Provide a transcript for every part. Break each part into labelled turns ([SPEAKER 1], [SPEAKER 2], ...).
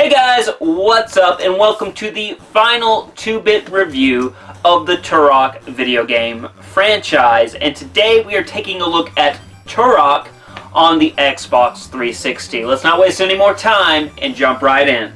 [SPEAKER 1] Hey guys, what's up, and welcome to the final 2-bit review of the Turok video game franchise. And today we are taking a look at Turok on the Xbox 360. Let's not waste any more time and jump right in.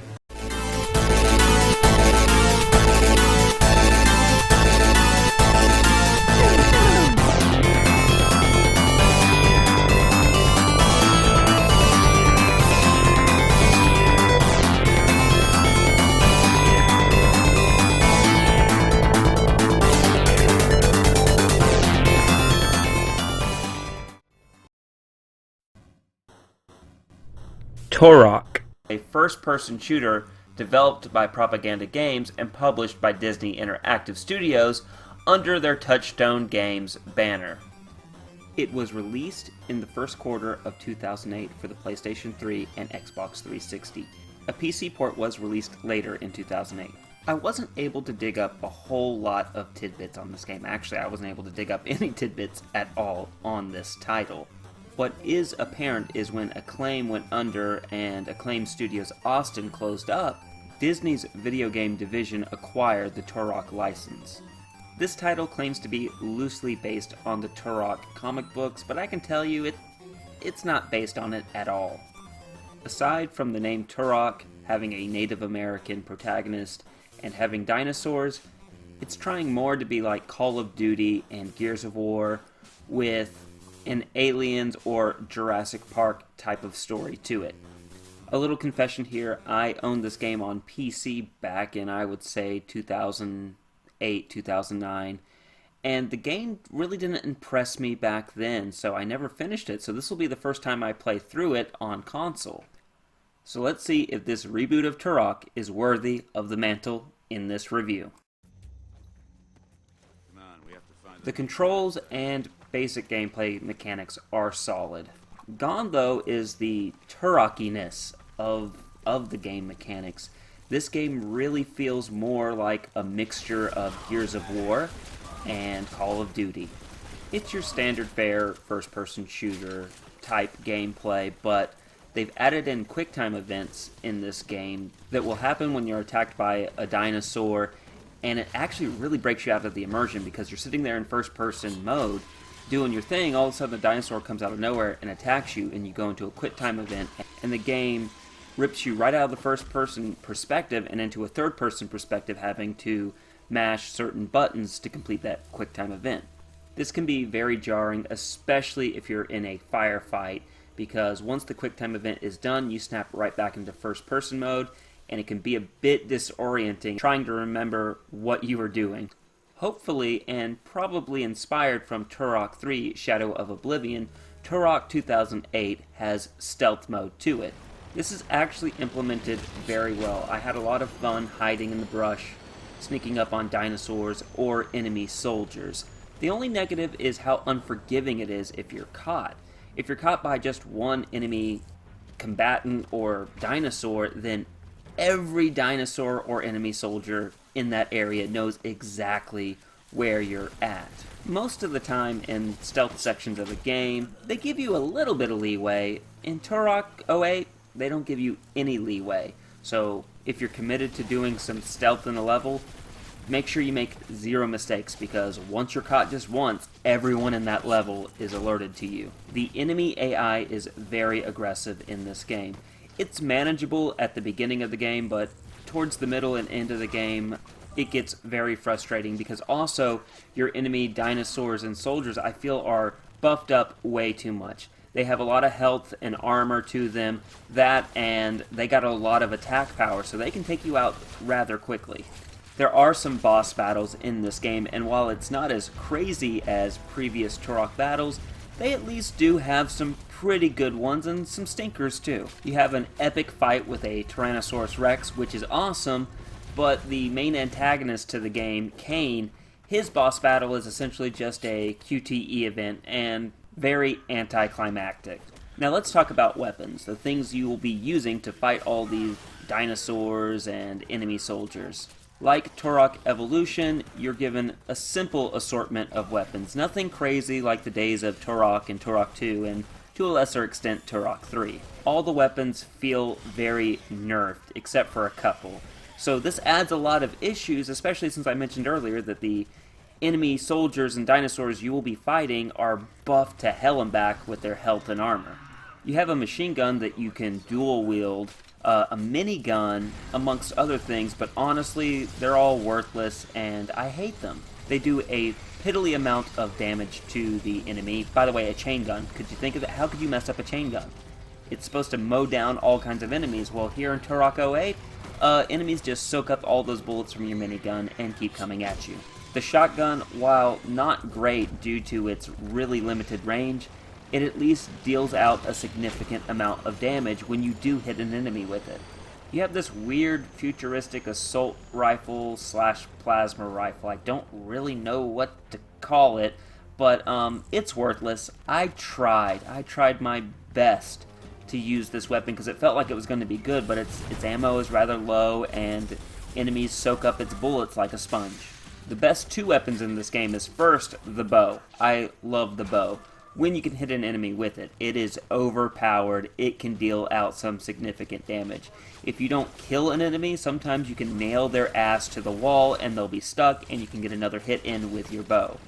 [SPEAKER 1] Turok, a first-person shooter developed by Propaganda Games and published by Disney Interactive Studios under their Touchstone Games banner. It was released in the first quarter of 2008 for the PlayStation 3 and Xbox 360. A PC port was released later in 2008. I wasn't able to dig up a whole lot of tidbits on this game. Actually, I wasn't able to dig up any tidbits at all on this title. What is apparent is when Acclaim went under and Acclaim Studios Austin closed up, Disney's video game division acquired the Turok license. This title claims to be loosely based on the Turok comic books, but I can tell you it's not based on it at all. Aside from the name Turok having a Native American protagonist and having dinosaurs, it's trying more to be like Call of Duty and Gears of War with an Aliens or Jurassic Park type of story to it. A little confession here, I owned this game on PC back in, I would say, 2008, 2009, and the game really didn't impress me back then, so I never finished it, so this will be the first time I play through it on console. So let's see if this reboot of Turok is worthy of the mantle in this review. The controls and basic gameplay mechanics are solid. Gone, though, is the Turokiness of the game mechanics. This game really feels more like a mixture of Gears of War and Call of Duty. It's your standard fare first-person shooter type gameplay, but they've added in quick-time events in this game that will happen when you're attacked by a dinosaur, and it actually really breaks you out of the immersion because you're sitting there in first-person mode doing your thing. All of a sudden the dinosaur comes out of nowhere and attacks you, and you go into a quick time event, and the game rips you right out of the first-person perspective and into a third-person perspective, having to mash certain buttons to complete that quick time event. This can be very jarring, especially if you're in a firefight, because once the quick time event is done, you snap right back into first-person mode, and it can be a bit disorienting trying to remember what you were doing. Hopefully, and probably inspired from Turok 3 Shadow of Oblivion, Turok 2008 has stealth mode to it. This is actually implemented very well. I had a lot of fun hiding in the brush, sneaking up on dinosaurs or enemy soldiers. The only negative is how unforgiving it is if you're caught. If you're caught by just one enemy combatant or dinosaur, then every dinosaur or enemy soldier in that area knows exactly where you're at. Most of the time in stealth sections of the game, they give you a little bit of leeway. In Turok 08, they don't give you any leeway. So if you're committed to doing some stealth in a level, make sure you make zero mistakes, because once you're caught just once, everyone in that level is alerted to you. The enemy AI is very aggressive in this game. It's manageable at the beginning of the game, but towards the middle and end of the game, it gets very frustrating because also your enemy dinosaurs and soldiers, I feel, are buffed up way too much. They have a lot of health and armor to them, and they got a lot of attack power, so they can take you out rather quickly. There are some boss battles in this game, and while it's not as crazy as previous Turok battles, they at least do have some pretty good ones and some stinkers too. You have an epic fight with a Tyrannosaurus Rex, which is awesome, but the main antagonist to the game, Kane, his boss battle is essentially just a QTE event and very anticlimactic. Now let's talk about weapons, the things you will be using to fight all these dinosaurs and enemy soldiers. Like Turok Evolution, you're given a simple assortment of weapons. Nothing crazy like the days of Turok and Turok 2 and to a lesser extent Turok 3. All the weapons feel very nerfed, except for a couple. So this adds a lot of issues, especially since I mentioned earlier that the enemy soldiers and dinosaurs you will be fighting are buffed to hell and back with their health and armor. You have a machine gun that you can dual wield, a minigun, amongst other things, but honestly, they're all worthless and I hate them. They do a piddly amount of damage to the enemy. By the way, a chain gun. Could you think of it? How could you mess up a chain gun? It's supposed to mow down all kinds of enemies. Well, here in Turok 08, enemies just soak up all those bullets from your minigun and keep coming at you. The shotgun, while not great due to its really limited range, it at least deals out a significant amount of damage when you do hit an enemy with it. You have this weird futuristic assault rifle slash plasma rifle. I don't really know what to call it, but it's worthless. I tried my best to use this weapon because it felt like it was going to be good, but its ammo is rather low and enemies soak up its bullets like a sponge. The best two weapons in this game is first, the bow. I love the bow. When you can hit an enemy with it, it is overpowered. It can deal out some significant damage. If you don't kill an enemy, sometimes you can nail their ass to the wall and they'll be stuck and you can get another hit in with your bow.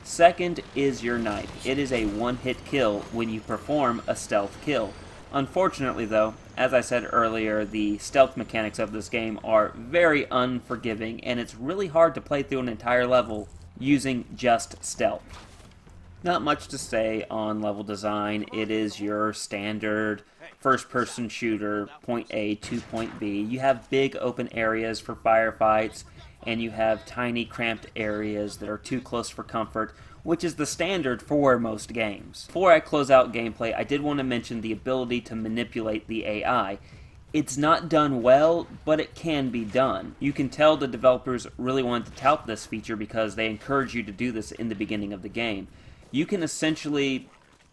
[SPEAKER 1] Second is your knife. It is a one-hit kill when you perform a stealth kill. Unfortunately though, as I said earlier, the stealth mechanics of this game are very unforgiving and it's really hard to play through an entire level using just stealth. Not much to say on level design. It is your standard first-person shooter, point A to point B. You have big open areas for firefights, and you have tiny cramped areas that are too close for comfort, which is the standard for most games. Before I close out gameplay, I did want to mention the ability to manipulate the AI. It's not done well, but it can be done. You can tell the developers really wanted to tout this feature because they encourage you to do this in the beginning of the game. You can essentially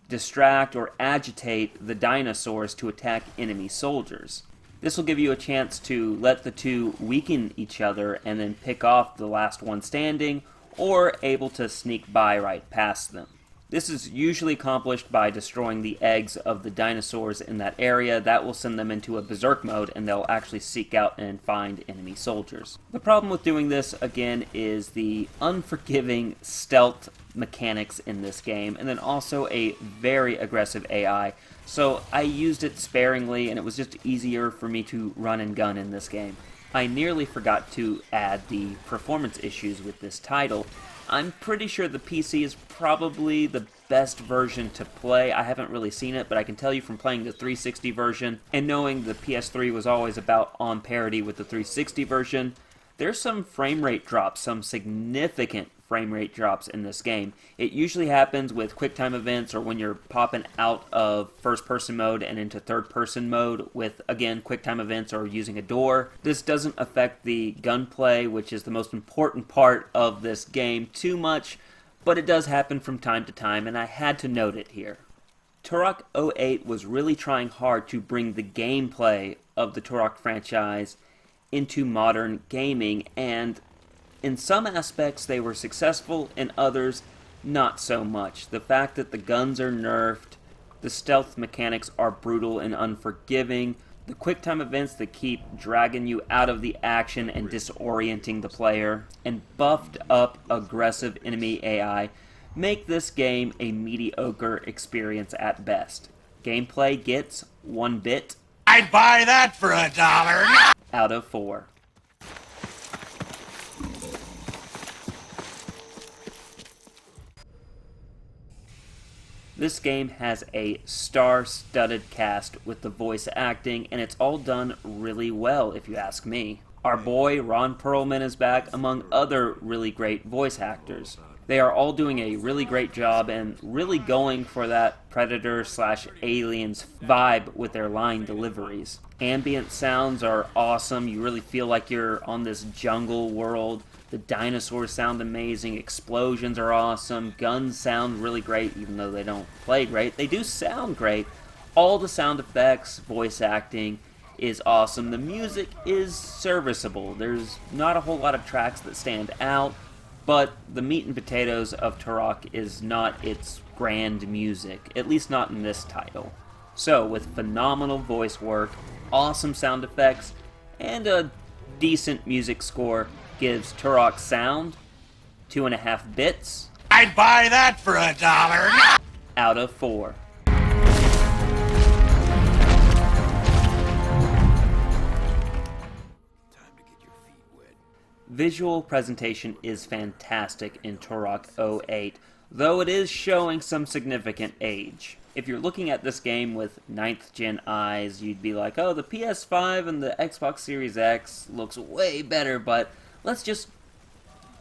[SPEAKER 1] distract or agitate the dinosaurs to attack enemy soldiers. This will give you a chance to let the two weaken each other and then pick off the last one standing, or able to sneak by right past them. This is usually accomplished by destroying the eggs of the dinosaurs in that area. That will send them into a berserk mode and they'll actually seek out and find enemy soldiers. The problem with doing this, again, is the unforgiving stealth mechanics in this game, and then also a very aggressive AI. So I used it sparingly and it was just easier for me to run and gun in this game. I nearly forgot to add the performance issues with this title. I'm pretty sure the PC is probably the best version to play. I haven't really seen it, but I can tell you from playing the 360 version and knowing the PS3 was always about on parity with the 360 version, there's some frame rate drops, some significant frame rate drops in this game. It usually happens with QuickTime events or when you're popping out of first-person mode and into third-person mode with, again, QuickTime events or using a door. This doesn't affect the gunplay, which is the most important part of this game, too much, but it does happen from time to time, and I had to note it here. Turok 08 was really trying hard to bring the gameplay of the Turok franchise into modern gaming, and in some aspects they were successful, in others not so much. The fact that the guns are nerfed, the stealth mechanics are brutal and unforgiving, the QuickTime events that keep dragging you out of the action and disorienting the player, and buffed up aggressive enemy AI make this game a mediocre experience at best. Gameplay gets 1 bit.
[SPEAKER 2] I'd buy that for $1.
[SPEAKER 1] Out of 4. This game has a star-studded cast with the voice acting, and it's all done really well, if you ask me. Our boy Ron Perlman is back, among other really great voice actors. They are all doing a really great job and really going for that Predator/Aliens vibe with their line deliveries. Ambient sounds are awesome. You really feel like you're on this jungle world. The dinosaurs sound amazing. Explosions are awesome. Guns sound really great, even though they don't play great. They do sound great. All the sound effects, voice acting is awesome. The music is serviceable. There's not a whole lot of tracks that stand out. But the meat and potatoes of Turok is not its grand music, at least not in this title. So, with phenomenal voice work, awesome sound effects, and a decent music score, gives Turok sound 2.5 bits
[SPEAKER 2] I'd buy that for $1.
[SPEAKER 1] out of 4. Visual presentation is fantastic in Turok 08, though it is showing some significant age. If you're looking at this game with 9th gen eyes, you'd be like, oh, the PS5 and the Xbox Series X looks way better, but let's just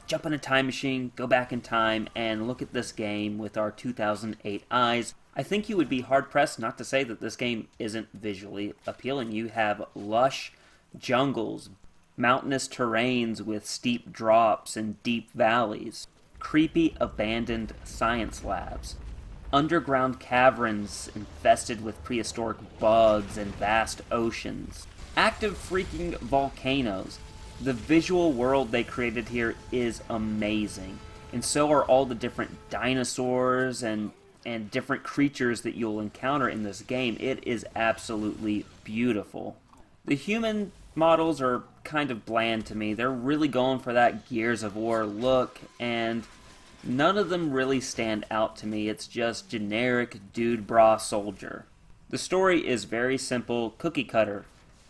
[SPEAKER 1] jump in a time machine, go back in time, and look at this game with our 2008 eyes. I think you would be hard-pressed not to say that this game isn't visually appealing. You have lush jungles, mountainous terrains with steep drops and deep valleys, creepy abandoned science labs, underground caverns infested with prehistoric bugs and vast oceans, active freaking volcanoes. The visual world they created here is amazing, and so are all the different dinosaurs and different creatures that you'll encounter in this game. It is absolutely beautiful. The human models are kind of bland to me. They're really going for that Gears of War look, and none of them really stand out to me. It's just generic dude bra soldier. The story is very simple, cookie cutter.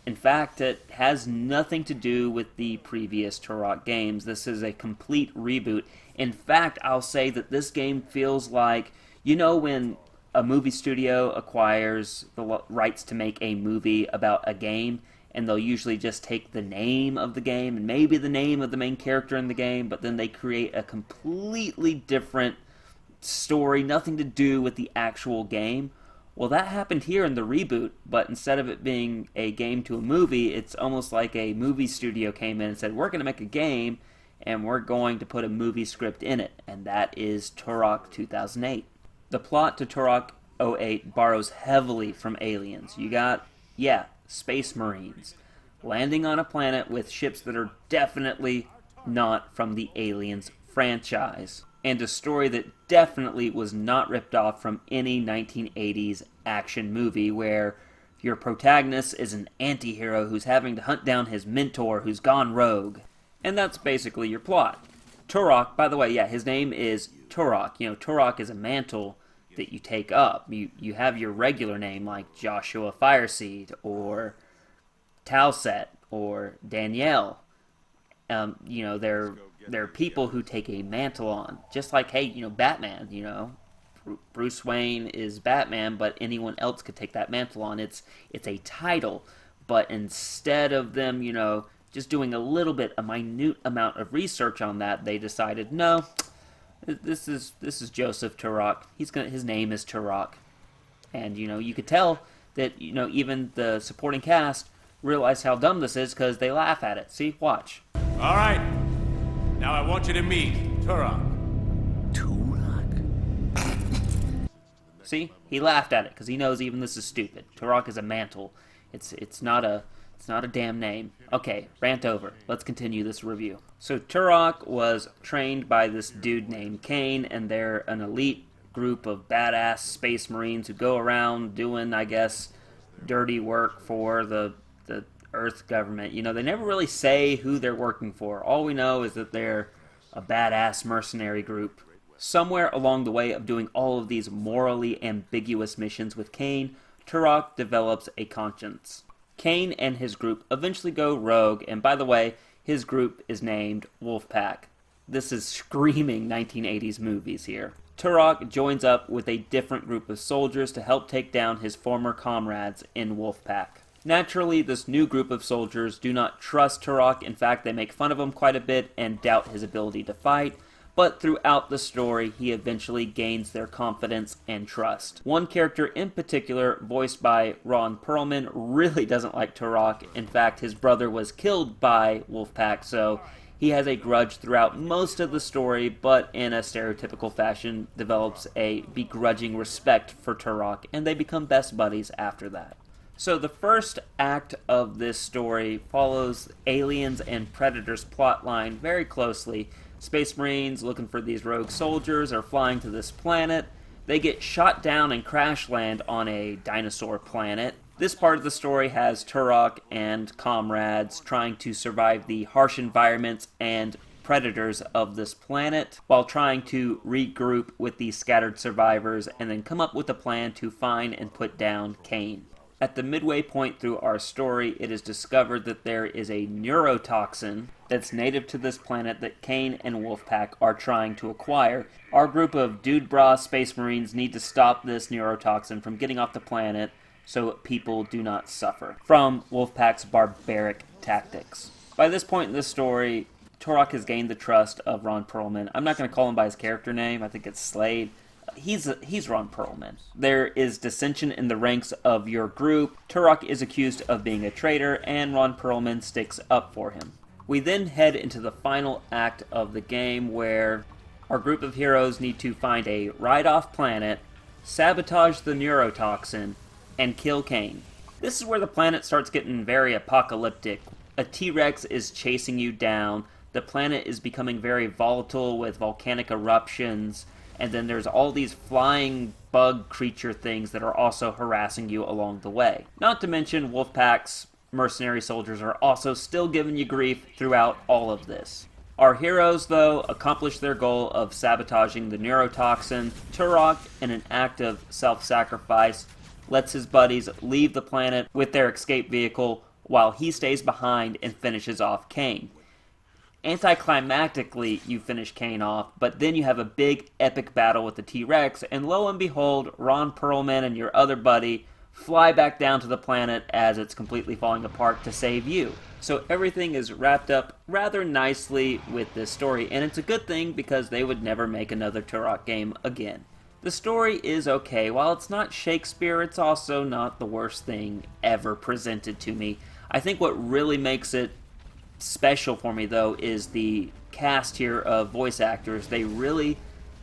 [SPEAKER 1] In fact, it has nothing to do with the previous Turok games. This is a complete reboot. In fact, I'll say that this game feels like, you know, when a movie studio acquires the rights to make a movie about a game, and they'll usually just take the name of the game and maybe the name of the main character in the game, but then they create a completely different story, nothing to do with the actual game. Well, that happened here in the reboot, but instead of it being a game to a movie, it's almost like a movie studio came in and said, we're going to make a game, and we're going to put a movie script in it, and that is Turok 2008. The plot to Turok 08 borrows heavily from Aliens. You got, Space Marines landing on a planet with ships that are definitely not from the Aliens franchise, and a story that definitely was not ripped off from any 1980s action movie where your protagonist is an anti-hero who's having to hunt down his mentor who's gone rogue. And that's basically your plot. Turok, by the way, his name is Turok. You know, Turok is a mantle that you take up. You have your regular name like Joshua Fireseed or Talset or Danielle. They're people who take a mantle on. Just like, Batman, Bruce Wayne is Batman, but anyone else could take that mantle on. It's a title. But instead of them, just doing a minute amount of research on that, they decided, no, this is Joseph Turok. His name is Turok. And, you could tell that, even the supporting cast realize how dumb this is because they laugh at it. See? Watch.
[SPEAKER 2] All right. Now I want you to meet Turok.
[SPEAKER 1] See? He laughed at it because he knows even this is stupid. Turok is a mantle. It's not a damn name. Okay, rant over. Let's continue this review. So Turok was trained by this dude named Kane, and they're an elite group of badass space marines who go around doing, I guess, dirty work for the Earth government. They never really say who they're working for. All we know is that they're a badass mercenary group. Somewhere along the way of doing all of these morally ambiguous missions with Kane, Turok develops a conscience. Kane and his group eventually go rogue, and by the way, his group is named Wolfpack. This is screaming 1980s movies here. Turok joins up with a different group of soldiers to help take down his former comrades in Wolfpack. Naturally, this new group of soldiers do not trust Turok. In fact, they make fun of him quite a bit and doubt his ability to fight. But throughout the story, he eventually gains their confidence and trust. One character in particular, voiced by Ron Perlman, really doesn't like Turok. In fact, his brother was killed by Wolfpack, so he has a grudge throughout most of the story, but in a stereotypical fashion develops a begrudging respect for Turok, and they become best buddies after that. So the first act of this story follows Aliens and Predators plotline very closely, Space Marines looking for these rogue soldiers are flying to this planet. They get shot down and crash land on a dinosaur planet. This part of the story has Turok and comrades trying to survive the harsh environments and predators of this planet while trying to regroup with the scattered survivors and then come up with a plan to find and put down Kane. At the midway point through our story, it is discovered that there is a neurotoxin that's native to this planet that Kane and Wolfpack are trying to acquire. Our group of dude bra space marines need to stop this neurotoxin from getting off the planet so people do not suffer from Wolfpack's barbaric tactics. By this point in the story, Turok has gained the trust of Ron Perlman. I'm not going to call him by his character name. I think it's Slade. He's Ron Perlman. There is dissension in the ranks of your group. Turok is accused of being a traitor, and Ron Perlman sticks up for him. We then head into the final act of the game where our group of heroes need to find a ride-off planet, sabotage the neurotoxin, and kill Kane. This is where the planet starts getting very apocalyptic. A T-Rex is chasing you down. The planet is becoming very volatile with volcanic eruptions. And then there's all these flying bug creature things that are also harassing you along the way. Not to mention Wolfpack's mercenary soldiers are also still giving you grief throughout all of this. Our heroes, though, accomplish their goal of sabotaging the neurotoxin. Turok, in an act of self-sacrifice, lets his buddies leave the planet with their escape vehicle while he stays behind and finishes off Kane. Anticlimactically, you finish Kane off, but then you have a big epic battle with the T-Rex, and lo and behold, Ron Perlman and your other buddy fly back down to the planet as it's completely falling apart to save you. So everything is wrapped up rather nicely with this story, and it's a good thing because they would never make another Turok game again. The story is okay. While it's not Shakespeare, it's also not the worst thing ever presented to me. I think what really makes it special for me, though, is the cast here of voice actors. They really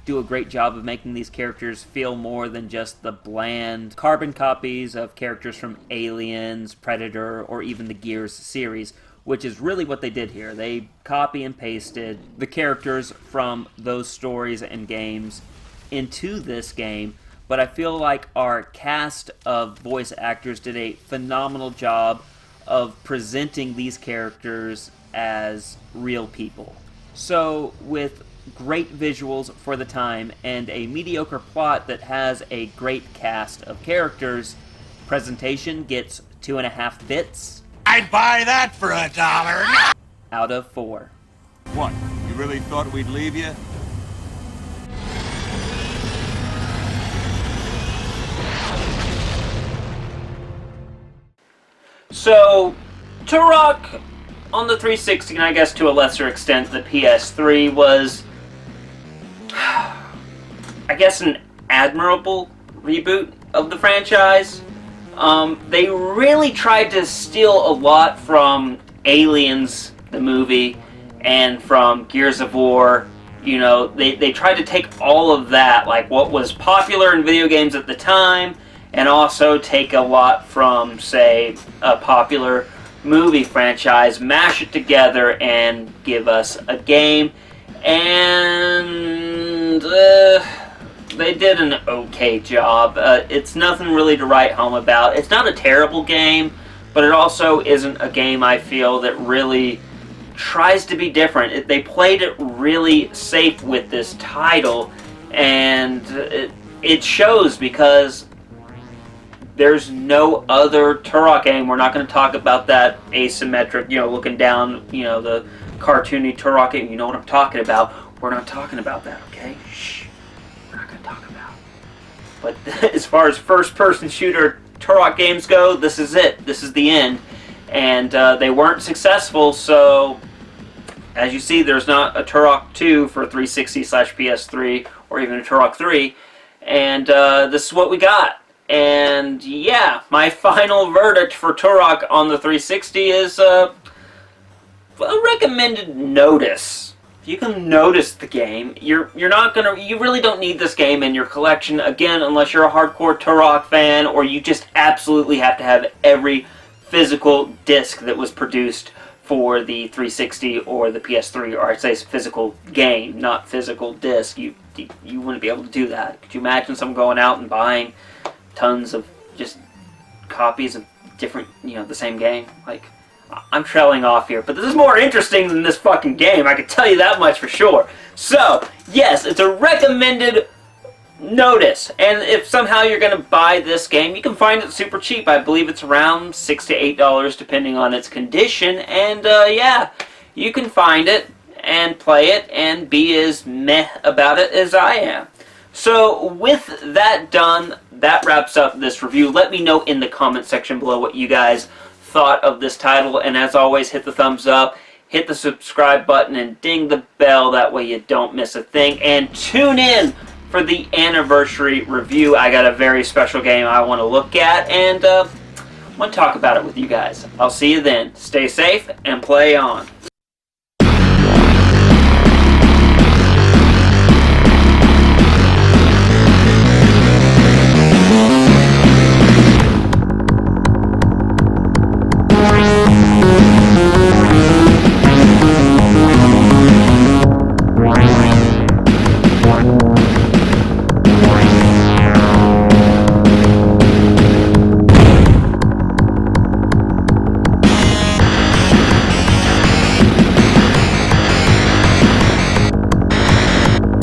[SPEAKER 1] do a great job of making these characters feel more than just the bland carbon copies of characters from Aliens, Predator, or even the Gears series, which is really what they did here. They copy and pasted the characters from those stories and games into this game, but I feel like our cast of voice actors did a phenomenal job of presenting these characters as real people. So, with great visuals for the time and a mediocre plot that has a great cast of characters, presentation gets 2.5 bits.
[SPEAKER 3] I'd buy that for $1.
[SPEAKER 1] Out of 4.
[SPEAKER 3] What? You really thought we'd leave you?
[SPEAKER 1] So, Turok on the 360, and I guess to a lesser extent the PS3, was, I guess, an admirable reboot of the franchise. They really tried to steal a lot from Aliens, the movie, and from Gears of War. You know, they tried to take all of that, like what was popular in video games at the time, and also take a lot from, say, a popular movie franchise, mash it together, and give us a game. And they did an okay job. It's nothing really to write home about. It's not a terrible game, but it also isn't a game, I feel, that really tries to be different. They played it really safe with this title, and it shows because there's no other Turok game. We're not going to talk about that asymmetric, looking down, the cartoony Turok game. You know what I'm talking about. We're not talking about that, okay? Shh. We're not going to talk about it. But as far as first-person shooter Turok games go, this is it. This is the end. And they weren't successful, so as you see, there's not a Turok 2 for 360/PS3 or even a Turok 3. And this is what we got. And yeah, my final verdict for Turok on the 360 is a recommended notice. If you can notice the game, you really don't need this game in your collection, again, unless you're a hardcore Turok fan or you just absolutely have to have every physical disc that was produced for the 360 or the PS3, or I'd say it's a physical game, not physical disc. You wouldn't be able to do that. Could you imagine someone going out and buying tons of just copies of different, the same game? Like, I'm trailing off here, but this is more interesting than this fucking game, I can tell you that much for sure. So, yes, it's a recommended notice, and if somehow you're going to buy this game, you can find it super cheap. I believe it's around $6 to $8 depending on its condition, and yeah, you can find it and play it and be as meh about it as I am. So with that done, that wraps up this review. Let me know in the comment section below what you guys thought of this title, and as always, hit the thumbs up, hit the subscribe button, and ding the bell, that way you don't miss a thing, and tune in for the anniversary review. I got a very special game I want to look at, and want to talk about it with you guys. I'll see you then. Stay safe and play on.